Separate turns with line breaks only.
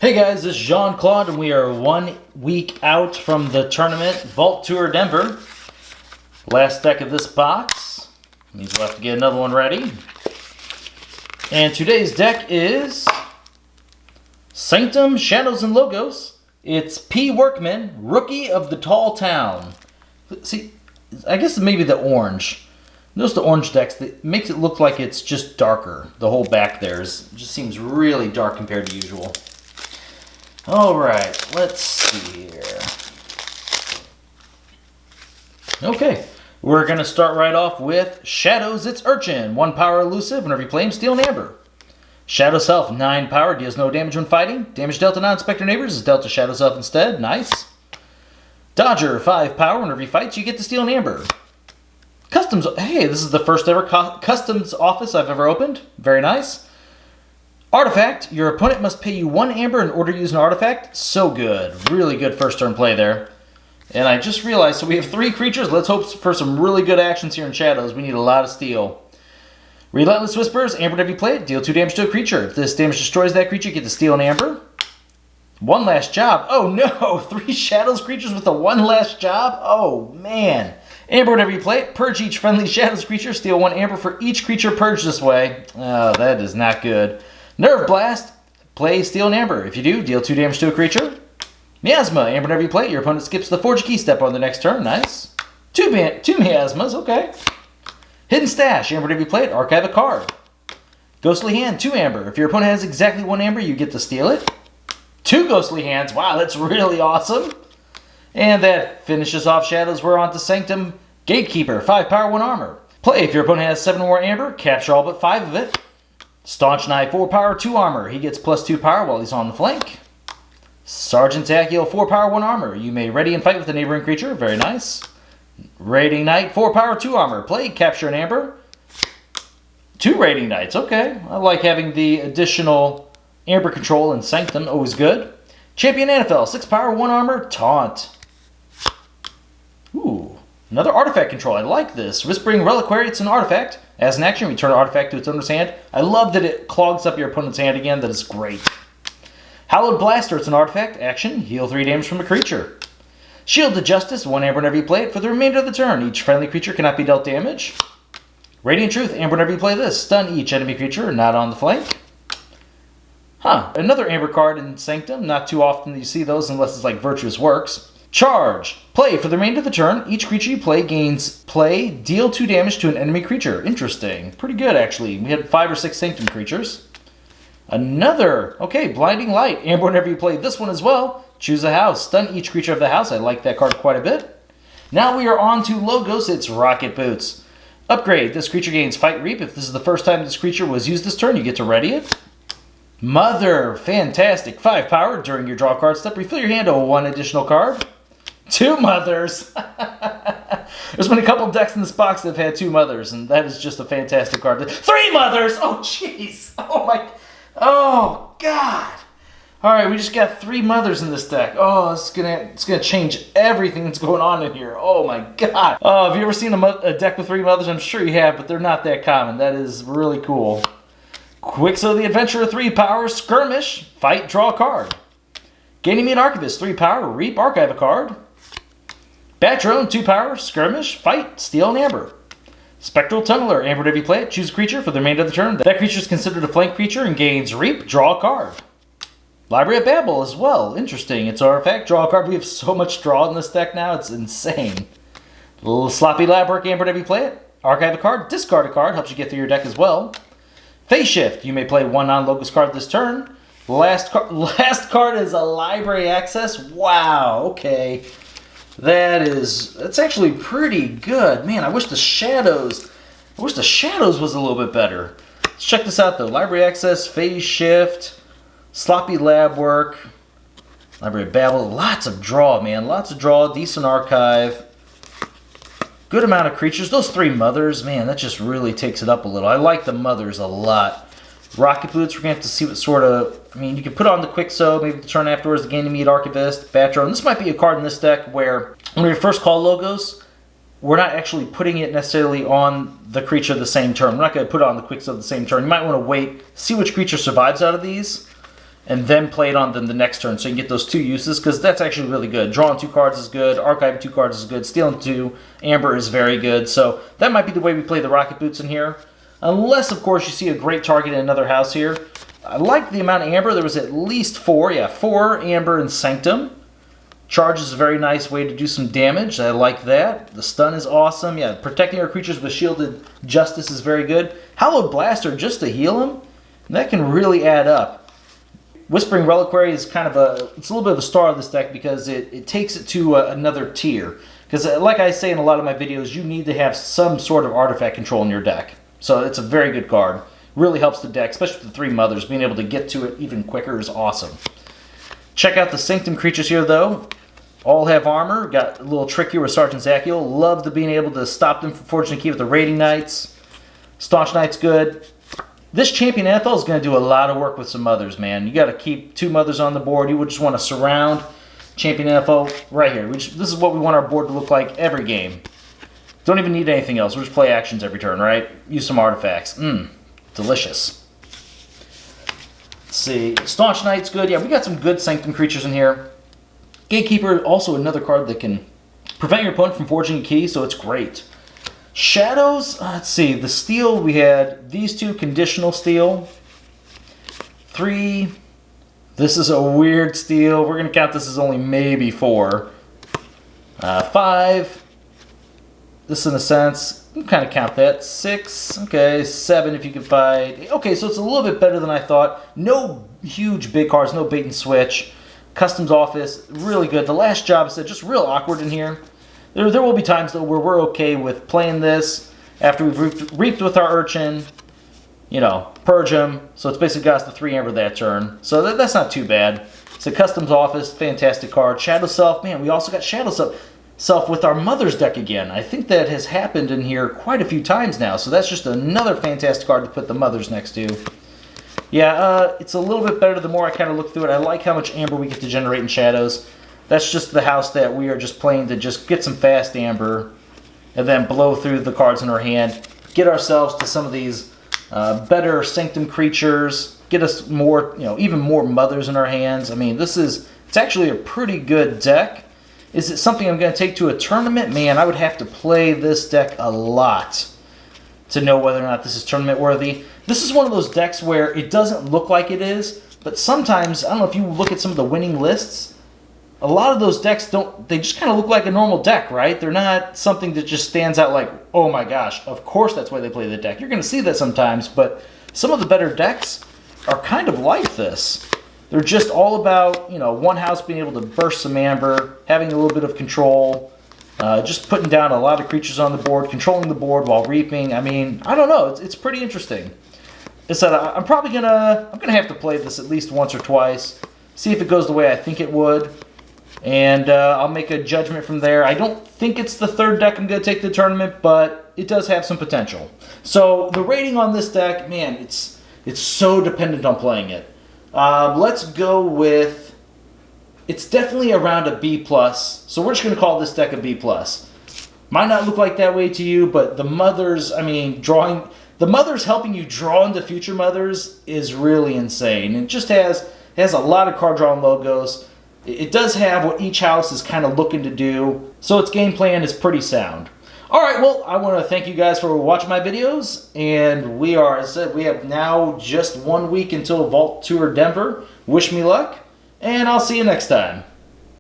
Hey guys, this is Jean-Claude and we are 1 week out from the tournament, Vault Tour Denver. Last deck of this box. Means we'll have to get another one ready. And today's deck is Sanctum, Shadows and Logos. It's P. Workman, Rookie of the Tall Town. See, I guess maybe the orange. Notice the orange decks, that makes it look like it's just darker. The whole back there just seems really dark compared to usual. Alright, let's see here. Okay, we're going to start right off with Shadows, it's Urchin. 1 power elusive, whenever you play him, steal an amber. Shadow Self, 9 power, deals no damage when fighting. Damage dealt to non-spectre neighbors is dealt to Shadow Self instead, nice. Dodger, 5 power, whenever he fights, you get to steal an amber. Customs, hey, this is the first ever customs office I've ever opened, very nice. Artifact, your opponent must pay you 1 amber in order to use an artifact. So good. Really good first turn play there. And I just realized, so we have 3 creatures. Let's hope for some really good actions here in Shadows. We need a lot of steel. Relentless Whispers, amber whenever you play it. Deal 2 damage to a creature. If this damage destroys that creature, you get to steal an amber. One last job. Oh no! 3 Shadows creatures with a 1 last job? Oh man. Amber whenever you play it. Purge each friendly Shadows creature. Steal 1 amber for each creature purged this way. Oh, that is not good. Nerve Blast, play Steal an Amber. If you do, deal 2 damage to a creature. Miasma, Amber whenever you play it, your opponent skips the Forge Key step on the next turn. Nice. 2 Miasmas, okay. Hidden Stash, Amber whenever you play it, archive a card. Ghostly Hand, 2 Amber. If your opponent has exactly 1 Amber, you get to steal it. 2 Ghostly Hands, wow, that's really awesome. And that finishes off Shadows. We're on to Sanctum, Gatekeeper, 5 power, 1 armor. Play if your opponent has 7 or more Amber, capture all but 5 of it. Staunch Knight, 4 power, 2 armor. He gets +2 power while he's on the flank. Sergeant Zachiel, 4 power, 1 armor. You may ready and fight with a neighboring creature. Very nice. Raiding Knight, 4 power, 2 armor. Play, capture an amber. 2 Raiding Knights, okay. I like having the additional amber control in Sanctum. Always good. Champion NFL, 6 power, 1 armor. Taunt. Ooh. Another artifact control. I like this. Whispering Reliquary, it's an artifact. As an action, return an artifact to its owner's hand. I love that it clogs up your opponent's hand again. That is great. Hallowed Blaster, it's an artifact. Action, heal 3 damage from a creature. Shield to Justice, 1 amber whenever you play it for the remainder of the turn. Each friendly creature cannot be dealt damage. Radiant Truth, amber whenever you play this. Stun each enemy creature not on the flank. Another amber card in Sanctum. Not too often you see those unless it's like Virtuous Works. Charge. Play for the remainder of the turn. Each creature you play gains play, deal 2 damage to an enemy creature. Interesting. Pretty good, actually. We had 5 or 6 Sanctum creatures. Another, okay, Blinding Light. Amber whenever you play this one as well. Choose a house. Stun each creature of the house. I like that card quite a bit. Now we are on to Logos. It's Rocket Boots. Upgrade. This creature gains Fight Reap. If this is the first time this creature was used this turn, you get to ready it. Mother. Fantastic. 5 power. During your draw card step, refill your hand to 1 additional card. 2 mothers. There's been a couple decks in this box that have had 2 mothers, and that is just a fantastic card. 3 mothers! Oh, jeez. Oh, my. Oh, God. All right, we just got 3 mothers in this deck. Oh, it's gonna change everything that's going on in here. Oh, my God. Oh, have you ever seen a deck with 3 mothers? I'm sure you have, but they're not that common. That is really cool. Quixo the Adventurer, 3 power. Skirmish. Fight, draw a card. Ganymede Archivist, 3 power. Reap, archive a card. Batrone, 2 power, Skirmish, Fight, Steal an Amber. Spectral Tunneler, amber whenever you play it, choose a creature for the remainder of the turn. That creature is considered a flank creature and gains Reap, draw a card. Library of Babel as well, interesting. It's artifact, draw a card. We have so much draw in this deck now, it's insane. Little Sloppy Labwork, amber whenever you play it, archive a card, discard a card, helps you get through your deck as well. Phase Shift, you may play 1 non-Logos card this turn. Last card is a Library Access, wow, okay. That's actually pretty good. Man, I wish the Shadows was a little bit better. Let's check this out though. Library Access, Phase Shift, Sloppy Lab Work, Library of Babel. Lots of draw, man. Lots of draw, decent archive. Good amount of creatures. Those 3 mothers, man, that just really takes it up a little. I like the mothers a lot. Rocket Boots, we're going to have to see what sort of... I mean, you can put on the Quixo, maybe the turn afterwards, the Ganymede Archivist, Batrone. This might be a card in this deck where when we first call Logos, we're not actually putting it necessarily on the creature the same turn. We're not going to put it on the Quixo the same turn. You might want to wait, see which creature survives out of these. and then play it on them the next turn, so you can get those 2 uses, because that's actually really good. Drawing 2 cards is good, archiving 2 cards is good, stealing 2, amber is very good, so that might be the way we play the rocket boots in here. Unless, of course, you see a great target in another house here. I like the amount of amber. There was at least 4, 4 amber in Sanctum. Charge is a very nice way to do some damage. I like that. The stun is awesome. Yeah, protecting our creatures with shielded justice is very good. Hallowed Blaster just to heal them, that can really add up. Whispering Reliquary is kind of it's a little bit of a star of this deck because it takes it to another tier. Because like I say in a lot of my videos, you need to have some sort of artifact control in your deck. So it's a very good card. Really helps the deck, especially with the 3 mothers. Being able to get to it even quicker is awesome. Check out the Sanctum creatures here, though. All have armor. Got a little trick here with Sergeant Zachiel. Love the being able to stop them from forging a key with the Raiding Knights. Staunch Knight's good. This Champion NFL is going to do a lot of work with some mothers, man. You got to keep 2 mothers on the board. You would just want to surround Champion NFL right here. This is what we want our board to look like every game. Don't even need anything else. We'll just play actions every turn, right? Use some artifacts. Delicious. Let's see. Staunch Knight's good. Yeah, we got some good Sanctum creatures in here. Gatekeeper, also another card that can prevent your opponent from forging a key, so it's great. Shadows, let's see. The steel, we had these 2 conditional steel. 3, this is a weird steel. We're going to count this as only maybe 4. 5, this in a sense, you can kind of count that. 6, okay, 7 if you can fight. Okay, so it's a little bit better than I thought. No huge big cards, no bait and switch. Customs Office, really good. The Last Job is just real awkward in here. There will be times, though, where we're okay with playing this after we've reaped with our Urchin, you know, purge him. So it's basically got us the 3 amber that turn. So that's not too bad. So Customs Office, fantastic card. Shadow Self, man, we also got Shadow Self with our Mother's deck again. I think that has happened in here quite a few times now. So that's just another fantastic card to put the Mothers next to. Yeah, it's a little bit better the more I kind of look through it. I like how much amber we get to generate in Shadows. That's just the house that we are just playing to just get some fast amber and then blow through the cards in our hand. Get ourselves to some of these better Sanctum creatures. Get us more, even more mothers in our hands. I mean, it's actually a pretty good deck. Is it something I'm going to take to a tournament? Man, I would have to play this deck a lot to know whether or not this is tournament worthy. This is one of those decks where it doesn't look like it is, but sometimes, I don't know if you look at some of the winning lists, a lot of those decks they just kind of look like a normal deck, right? They're not something that just stands out like, oh my gosh, of course that's why they play the deck. You're going to see that sometimes, but some of the better decks are kind of like this. They're just all about, one house being able to burst some amber, having a little bit of control, just putting down a lot of creatures on the board, controlling the board while reaping. I mean, I don't know. It's pretty interesting. I said I'm gonna have to play this at least once or twice, see if it goes the way I think it would, and I'll make a judgment from there. I don't think it's the 3rd deck I'm gonna take to the tournament, but it does have some potential. So the rating on this deck, man, it's so dependent on playing it. Let's go with. It's definitely around a B+, so we're just going to call this deck a B+. Might not look like that way to you, but the Mothers, the Mothers helping you draw into future Mothers is really insane. It just has a lot of card drawing logos. It does have what each house is kind of looking to do, so its game plan is pretty sound. Alright, well, I want to thank you guys for watching my videos, and we have now just 1 week until Vault Tour Denver. Wish me luck. And I'll see you next time.